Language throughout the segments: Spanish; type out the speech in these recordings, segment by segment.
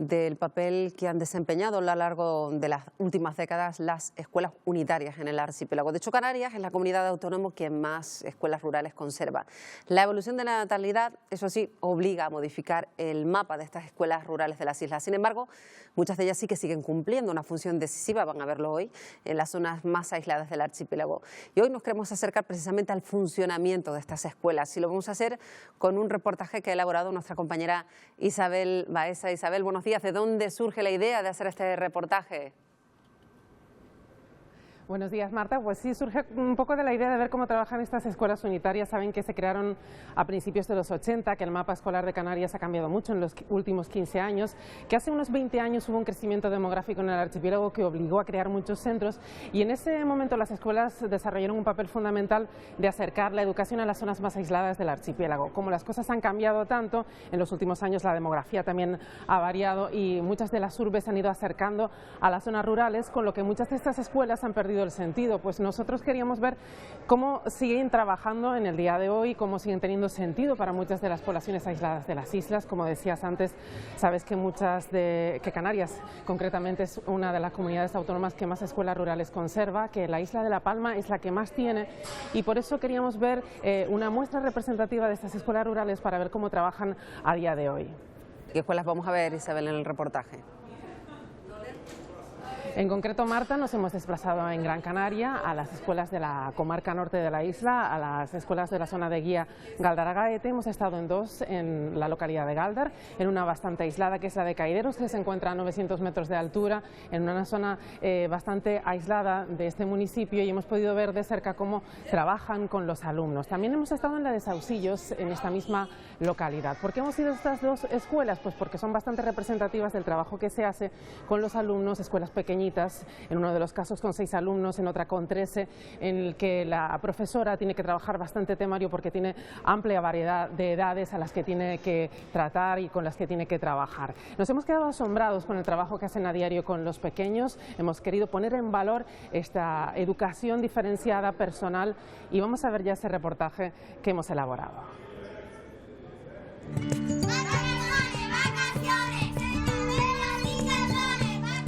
del papel que han desempeñado a lo largo de las últimas décadas las escuelas unitarias en el archipiélago. De hecho, Canarias es la comunidad autónoma que más escuelas rurales conserva. La evolución de la natalidad, eso sí, obliga a modificar el mapa de estas escuelas rurales de las islas. Sin embargo, muchas de ellas sí que siguen cumpliendo una función decisiva, van a verlo hoy, en las zonas más aisladas del archipiélago. Y hoy nos queremos acercar precisamente al funcionamiento de estas escuelas y lo vamos a hacer con un reportaje que ha elaborado nuestra compañera Isabel Baeza. Isabel, buenos días. ¿De dónde surge la idea de hacer este reportaje? Buenos días, Marta. Pues sí, surge un poco de la idea de ver cómo trabajan estas escuelas unitarias. Saben que se crearon a principios de los 80, que el mapa escolar de Canarias ha cambiado mucho en los últimos 15 años, que hace unos 20 años hubo un crecimiento demográfico en el archipiélago que obligó a crear muchos centros y en ese momento las escuelas desarrollaron un papel fundamental de acercar la educación a las zonas más aisladas del archipiélago. Como las cosas han cambiado tanto, en los últimos años la demografía también ha variado y muchas de las urbes se han ido acercando a las zonas rurales, con lo que muchas de estas escuelas han perdido el sentido. Pues nosotros queríamos ver cómo siguen trabajando en el día de hoy, cómo siguen teniendo sentido para muchas de las poblaciones aisladas de las islas. Como decías antes, sabes que Canarias concretamente es una de las comunidades autónomas que más escuelas rurales conserva, que la isla de La Palma es la que más tiene y por eso queríamos ver una muestra representativa de estas escuelas rurales para ver cómo trabajan a día de hoy. ¿Qué escuelas vamos a ver, Isabel, en el reportaje? En concreto, Marta, nos hemos desplazado en Gran Canaria a las escuelas de la comarca norte de la isla, a las escuelas de la zona de guía Galdaragaete. Hemos estado en dos, en la localidad de Galdar, en una bastante aislada que es la de Caideros, que se encuentra a 900 metros de altura, en una zona bastante aislada de este municipio y hemos podido ver de cerca cómo trabajan con los alumnos. También hemos estado en la de Sausillos, en esta misma localidad. ¿Por qué hemos ido a estas dos escuelas? Pues porque son bastante representativas del trabajo que se hace con los alumnos, escuelas pequeñitas, en uno de los casos con 6 alumnos, en otra con 13, en el que la profesora tiene que trabajar bastante temario porque tiene amplia variedad de edades a las que tiene que tratar y con las que tiene que trabajar. Nos hemos quedado asombrados con el trabajo que hacen a diario con los pequeños, hemos querido poner en valor esta educación diferenciada, personal, y vamos a ver ya ese reportaje que hemos elaborado.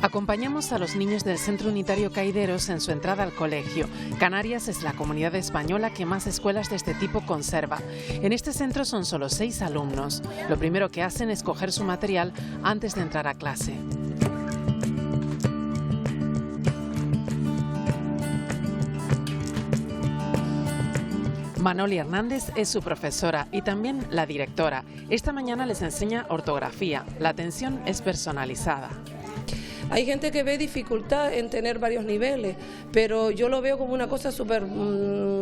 Acompañamos a los niños del Centro Unitario Caideros en su entrada al colegio. Canarias es la comunidad española que más escuelas de este tipo conserva. En este centro son solo 6 alumnos. Lo primero que hacen es coger su material antes de entrar a clase. Manoli Hernández es su profesora y también la directora. Esta mañana les enseña ortografía. La atención es personalizada. Hay gente que ve dificultad en tener varios niveles, pero yo lo veo como una cosa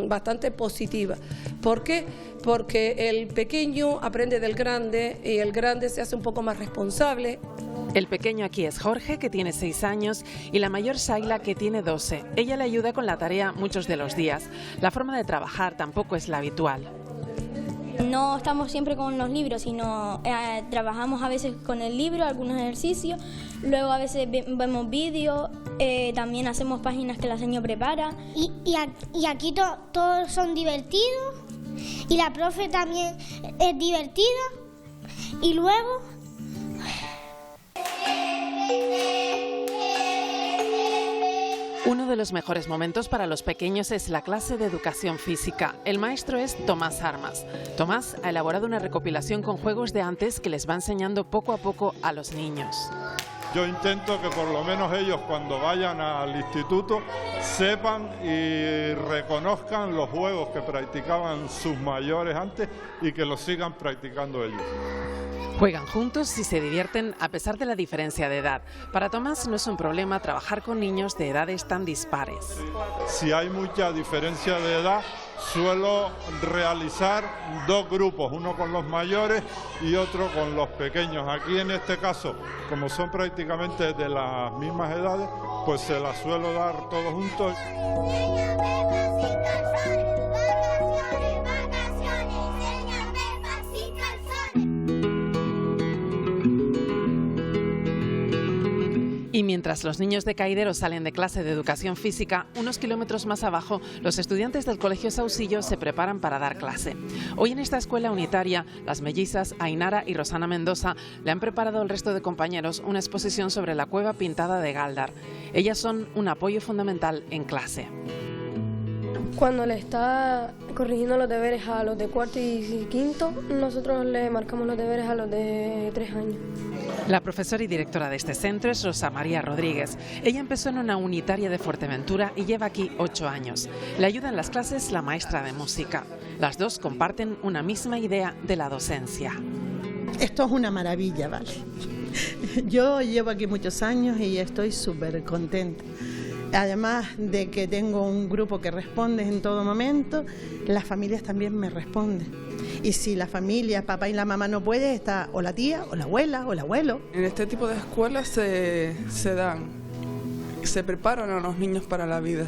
bastante positiva. ¿Por qué? Porque el pequeño aprende del grande y el grande se hace un poco más responsable. El pequeño aquí es Jorge, que tiene 6 años, y la mayor Saila, que tiene 12. Ella le ayuda con la tarea muchos de los días. La forma de trabajar tampoco es la habitual. No estamos siempre con los libros, sino trabajamos a veces con el libro, algunos ejercicios, luego a veces vemos vídeos, también hacemos páginas que la señora prepara. Y aquí todos son divertidos y la profe también es divertida y luego... Uno de los mejores momentos para los pequeños es la clase de educación física. El maestro es Tomás Armas. Tomás ha elaborado una recopilación con juegos de antes que les va enseñando poco a poco a los niños. Yo intento que por lo menos ellos cuando vayan al instituto sepan y reconozcan los juegos que practicaban sus mayores antes y que los sigan practicando ellos. Juegan juntos y se divierten a pesar de la diferencia de edad. Para Tomás no es un problema trabajar con niños de edades tan dispares. Si hay mucha diferencia de edad, suelo realizar 2 grupos, uno con los mayores y otro con los pequeños. Aquí en este caso, como son prácticamente de las mismas edades, pues se las suelo dar todos juntos. Y mientras los niños de Caideros salen de clase de educación física, unos kilómetros más abajo, los estudiantes del Colegio Sausillo se preparan para dar clase. Hoy en esta escuela unitaria, las mellizas Ainara y Rosana Mendoza le han preparado al resto de compañeros una exposición sobre la cueva pintada de Gáldar. Ellas son un apoyo fundamental en clase. Cuando le está corrigiendo los deberes a los de cuarto y quinto, nosotros le marcamos los deberes a los de 3 años. La profesora y directora de este centro es Rosa María Rodríguez. Ella empezó en una unitaria de Fuerteventura y lleva aquí 8 años. Le ayuda en las clases la maestra de música. Las dos comparten una misma idea de la docencia. Esto es una maravilla, ¿vale? Yo llevo aquí muchos años y estoy súper contenta. Además de que tengo un grupo que responde en todo momento, las familias también me responden. Y si la familia, papá y la mamá no pueden, está o la tía, o la abuela, o el abuelo. En este tipo de escuelas se preparan a los niños para la vida.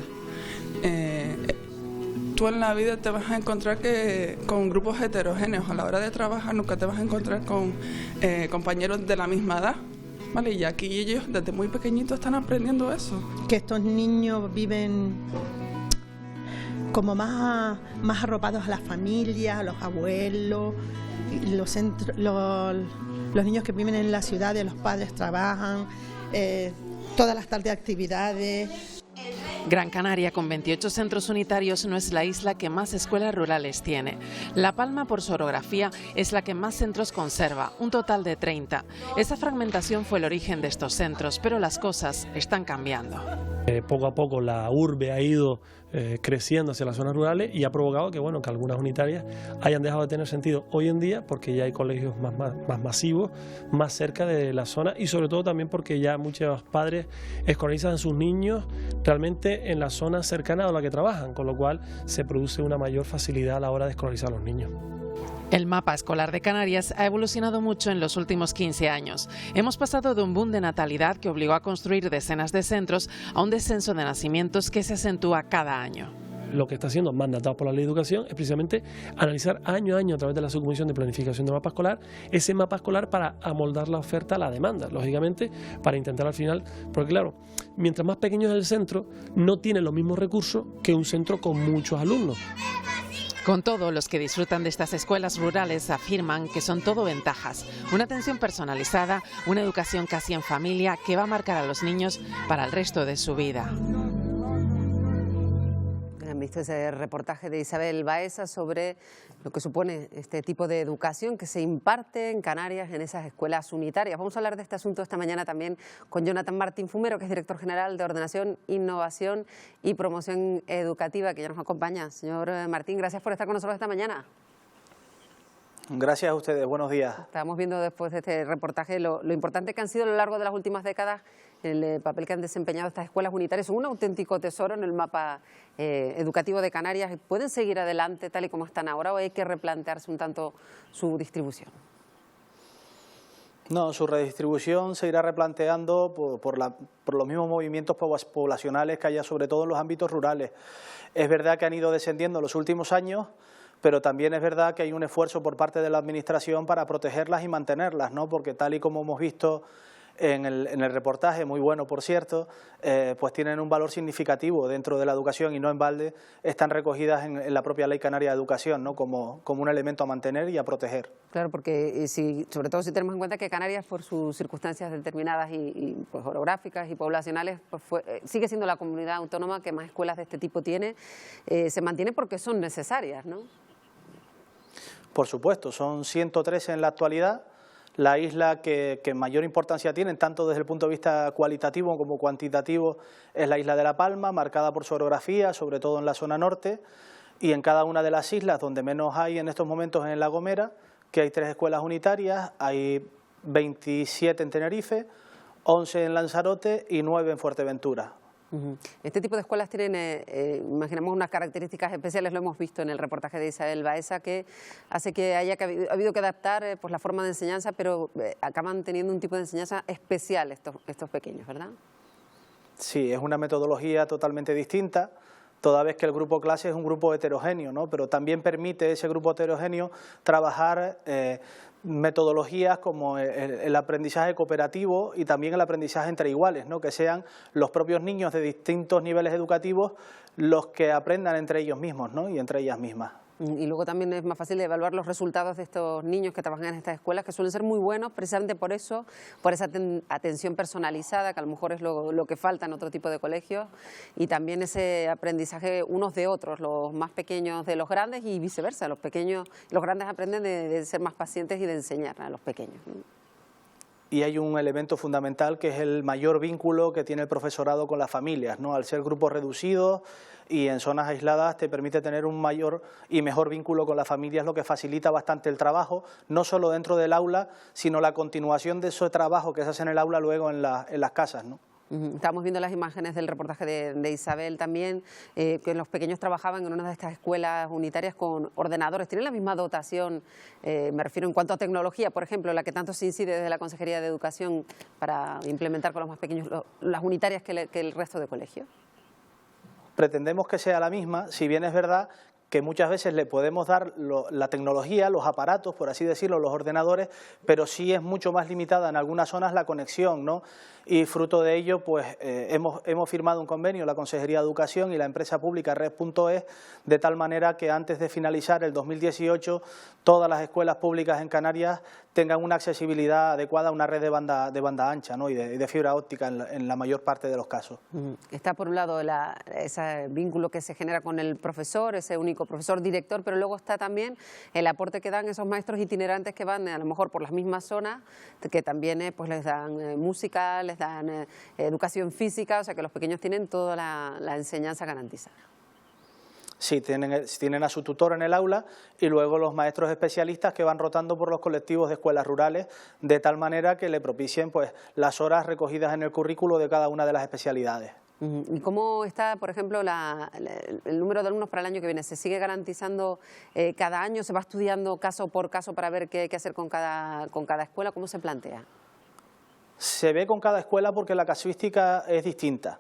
Tú en la vida te vas a encontrar con grupos heterogéneos. A la hora de trabajar nunca te vas a encontrar con compañeros de la misma edad. Vale, y aquí ellos desde muy pequeñitos están aprendiendo eso. Que estos niños viven como más arropados a la familia, a los abuelos, los niños que viven en la ciudad, los padres trabajan, todas las tardes de actividades. Gran Canaria, con 28 centros unitarios, no es la isla que más escuelas rurales tiene. La Palma, por su orografía, es la que más centros conserva, un total de 30. Esa fragmentación fue el origen de estos centros, pero las cosas están cambiando. Poco a poco la urbe ha ido creciendo hacia las zonas rurales y ha provocado que algunas unitarias hayan dejado de tener sentido hoy en día, porque ya hay colegios más masivos, más cerca de la zona, y sobre todo también porque ya muchos padres escolarizan a sus niños realmente en la zona cercana a la que trabajan, con lo cual se produce una mayor facilidad a la hora de escolarizar a los niños. El mapa escolar de Canarias ha evolucionado mucho en los últimos 15 años. Hemos pasado de un boom de natalidad que obligó a construir decenas de centros a un descenso de nacimientos que se acentúa cada año. Lo que está siendo mandatado por la Ley de Educación es precisamente analizar año a año a través de la Subcomisión de Planificación del Mapa Escolar, ese mapa escolar para amoldar la oferta a la demanda, lógicamente, para intentar al final, porque claro, mientras más pequeño es el centro, no tiene los mismos recursos que un centro con muchos alumnos. Con todo, los que disfrutan de estas escuelas rurales afirman que son todo ventajas. Una atención personalizada, una educación casi en familia que va a marcar a los niños para el resto de su vida. Han visto ese reportaje de Isabel Baeza sobre lo que supone este tipo de educación que se imparte en Canarias en esas escuelas unitarias. Vamos a hablar de este asunto esta mañana también con Jonathan Martín Fumero, que es director general de Ordenación, Innovación y Promoción Educativa, que ya nos acompaña. Señor Martín, gracias por estar con nosotros esta mañana. Gracias a ustedes, buenos días. Estábamos viendo después de este reportaje lo importante que han sido a lo largo de las últimas décadas el papel que han desempeñado estas escuelas unitarias. Son un auténtico tesoro en el mapa educativo de Canarias. ¿Pueden seguir adelante tal y como están ahora o hay que replantearse un tanto su distribución? No, su redistribución se irá replanteando por los mismos movimientos poblacionales que haya, sobre todo en los ámbitos rurales. Es verdad que han ido descendiendo en los últimos años, pero también es verdad que hay un esfuerzo por parte de la Administración para protegerlas y mantenerlas, ¿no? Porque tal y como hemos visto en el reportaje, muy bueno por cierto, pues tienen un valor significativo dentro de la educación y no en balde están recogidas en la propia Ley Canaria de Educación, ¿no? como un elemento a mantener y a proteger. Claro, porque sobre todo si tenemos en cuenta que Canarias, por sus circunstancias determinadas y pues, orográficas y poblacionales, pues sigue siendo la comunidad autónoma que más escuelas de este tipo tiene, se mantiene porque son necesarias, ¿no? Por supuesto, son 113 en la actualidad. La isla que mayor importancia tienen, tanto desde el punto de vista cualitativo como cuantitativo, es la isla de La Palma, marcada por su orografía, sobre todo en la zona norte, y en cada una de las islas donde menos hay en estos momentos es en La Gomera, que hay 3 escuelas unitarias, hay 27 en Tenerife, 11 en Lanzarote y 9 en Fuerteventura. Este tipo de escuelas tienen, imaginamos, unas características especiales, lo hemos visto en el reportaje de Isabel Baeza, que hace que haya habido que adaptar pues, la forma de enseñanza, pero acaban teniendo un tipo de enseñanza especial estos pequeños, ¿verdad? Sí, es una metodología totalmente distinta, toda vez que el grupo clase es un grupo heterogéneo, ¿no? Pero también permite ese grupo heterogéneo trabajar metodologías como el aprendizaje cooperativo y también el aprendizaje entre iguales, ¿no? Que sean los propios niños de distintos niveles educativos los que aprendan entre ellos mismos, ¿no? Y entre ellas mismas. Y luego también es más fácil de evaluar los resultados de estos niños que trabajan en estas escuelas, que suelen ser muy buenos precisamente por eso, por esa atención personalizada, que a lo mejor es lo que falta en otro tipo de colegios, y también ese aprendizaje unos de otros, los más pequeños de los grandes y viceversa, los grandes aprenden de ser más pacientes y de enseñar a los pequeños. Y hay un elemento fundamental que es el mayor vínculo que tiene el profesorado con las familias, ¿no? Al ser grupos reducidos y en zonas aisladas te permite tener un mayor y mejor vínculo con las familias, lo que facilita bastante el trabajo, no solo dentro del aula, sino la continuación de ese trabajo que se hace en el aula luego en las casas, ¿no? Estamos viendo las imágenes del reportaje de Isabel también, que los pequeños trabajaban en una de estas escuelas unitarias con ordenadores. ¿Tienen la misma dotación, me refiero en cuanto a tecnología, por ejemplo, la que tanto se incide desde la Consejería de Educación para implementar con los más pequeños las unitarias que el resto de colegios? Pretendemos que sea la misma, si bien es verdad que muchas veces le podemos dar la tecnología, los aparatos, por así decirlo, los ordenadores, pero sí es mucho más limitada en algunas zonas la conexión, ¿no? Y fruto de ello, pues hemos firmado un convenio, la Consejería de Educación y la empresa pública Red.es, de tal manera que antes de finalizar el 2018, todas las escuelas públicas en Canarias tengan una accesibilidad adecuada a una red de banda ancha, ¿no? y de fibra óptica en la mayor parte de los casos. Está por un lado ese vínculo que se genera con el profesor, ese único profesor director, pero luego está también el aporte que dan esos maestros itinerantes que van a lo mejor por las mismas zonas, que también pues les dan música, les dan educación física, o sea que los pequeños tienen toda la enseñanza garantizada. Sí, tienen a su tutor en el aula y luego los maestros especialistas que van rotando por los colectivos de escuelas rurales de tal manera que le propicien pues las horas recogidas en el currículo de cada una de las especialidades. ¿Y cómo está, por ejemplo, el número de alumnos para el año que viene? ¿Se sigue garantizando cada año? ¿Se va estudiando caso por caso para ver qué hay que hacer con cada escuela? ¿Cómo se plantea? Se ve con cada escuela porque la casuística es distinta.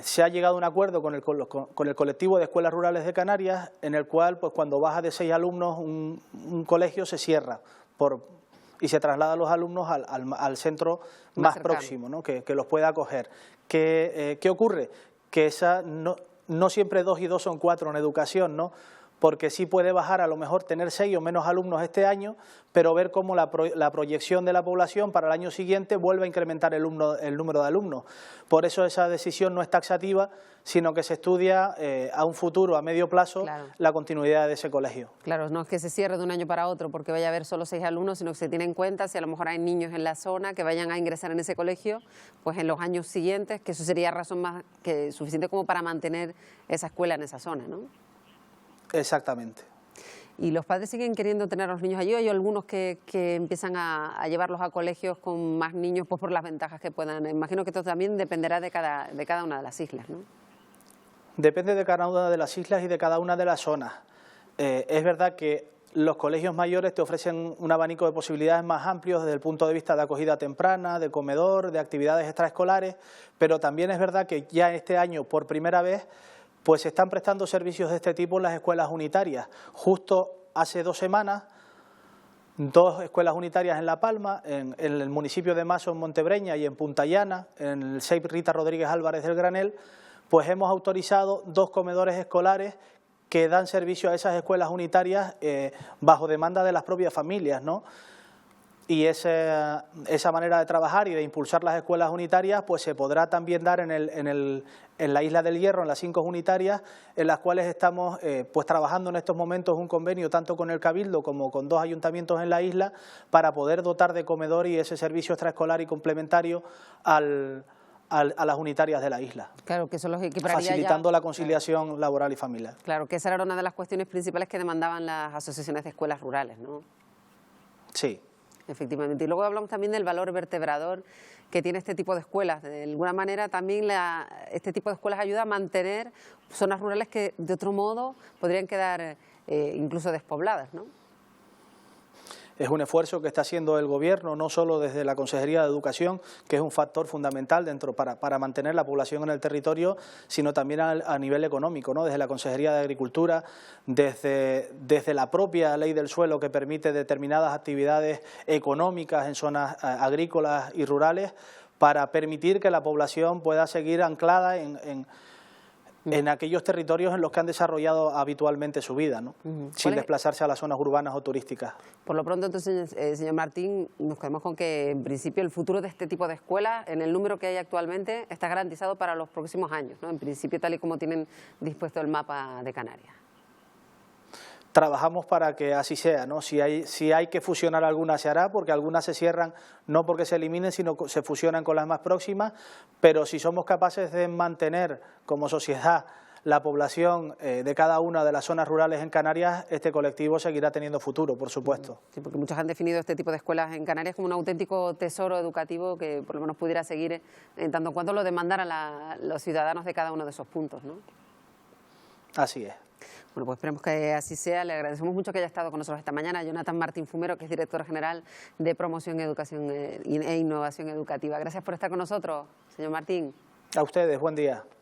Se ha llegado a un acuerdo con el colectivo de escuelas rurales de Canarias en el cual pues cuando baja de 6 alumnos un colegio se cierra y se traslada a los alumnos al centro más próximo, ¿no? que los pueda acoger. ¿Qué ocurre? Que no siempre 2 y 2 son 4 en educación, ¿no? Porque sí puede bajar a lo mejor tener 6 o menos alumnos este año, pero ver cómo la proyección de la población para el año siguiente vuelve a incrementar el número de alumnos. Por eso esa decisión no es taxativa, sino que se estudia a un futuro, a medio plazo, la continuidad de ese colegio. Claro, no es que se cierre de un año para otro porque vaya a haber solo 6 alumnos, sino que se tiene en cuenta si a lo mejor hay niños en la zona que vayan a ingresar en ese colegio, pues en los años siguientes, que eso sería razón más que suficiente como para mantener esa escuela en esa zona, ¿no? Exactamente. ¿Y los padres siguen queriendo tener a los niños allí? ¿O hay algunos que empiezan a llevarlos a colegios con más niños pues por las ventajas que puedan? Imagino que esto también dependerá de cada una de las islas, ¿no? Depende de cada una de las islas y de cada una de las zonas. Es verdad que los colegios mayores te ofrecen un abanico de posibilidades más amplios desde el punto de vista de acogida temprana, de comedor, de actividades extraescolares, pero también es verdad que ya este año, por primera vez, pues se están prestando servicios de este tipo en las escuelas unitarias. Justo hace 2 semanas, 2 escuelas unitarias en La Palma, en el municipio de Maso, en Montebreña, y en Punta Llana, en el CEIP Rita Rodríguez Álvarez del Granel, pues hemos autorizado 2 comedores escolares que dan servicio a esas escuelas unitarias bajo demanda de las propias familias, ¿no? Y esa manera de trabajar y de impulsar las escuelas unitarias pues se podrá también dar en la Isla del Hierro, en las 5 unitarias, en las cuales estamos pues trabajando en estos momentos un convenio tanto con el Cabildo como con 2 ayuntamientos en la isla para poder dotar de comedor y ese servicio extraescolar y complementario a las unitarias de la isla. Claro, que eso los equipararía facilitando la conciliación laboral y familiar. Claro, que esa era una de las cuestiones principales que demandaban las asociaciones de escuelas rurales, ¿no? Sí. Efectivamente. Y luego hablamos también del valor vertebrador que tiene este tipo de escuelas. De alguna manera también este tipo de escuelas ayuda a mantener zonas rurales que de otro modo podrían quedar incluso despobladas, ¿no? Es un esfuerzo que está haciendo el Gobierno, no solo desde la Consejería de Educación, que es un factor fundamental para mantener la población en el territorio, sino también a nivel económico, ¿no? Desde la Consejería de Agricultura, desde la propia Ley del Suelo, que permite determinadas actividades económicas en zonas agrícolas y rurales, para permitir que la población pueda seguir anclada en aquellos territorios en los que han desarrollado habitualmente su vida, ¿no? Sin desplazarse a las zonas urbanas o turísticas. Por lo pronto, entonces, señor Martín, nos quedamos con que, en principio, el futuro de este tipo de escuelas, en el número que hay actualmente, está garantizado para los próximos años, ¿no? En principio, tal y como tienen dispuesto el mapa de Canarias. Trabajamos para que así sea, ¿no? Si hay que fusionar algunas, se hará, porque algunas se cierran no porque se eliminen, sino que se fusionan con las más próximas, pero si somos capaces de mantener como sociedad la población de cada una de las zonas rurales en Canarias, este colectivo seguirá teniendo futuro, por supuesto. Sí, porque muchos han definido este tipo de escuelas en Canarias como un auténtico tesoro educativo que por lo menos pudiera seguir en tanto en cuanto lo demandaran los ciudadanos de cada uno de esos puntos, ¿no? Así es. Bueno, pues esperemos que así sea. Le agradecemos mucho que haya estado con nosotros esta mañana. Jonathan Martín Fumero, que es director general de Promoción, Educación e Innovación Educativa. Gracias por estar con nosotros, señor Martín. A ustedes, buen día.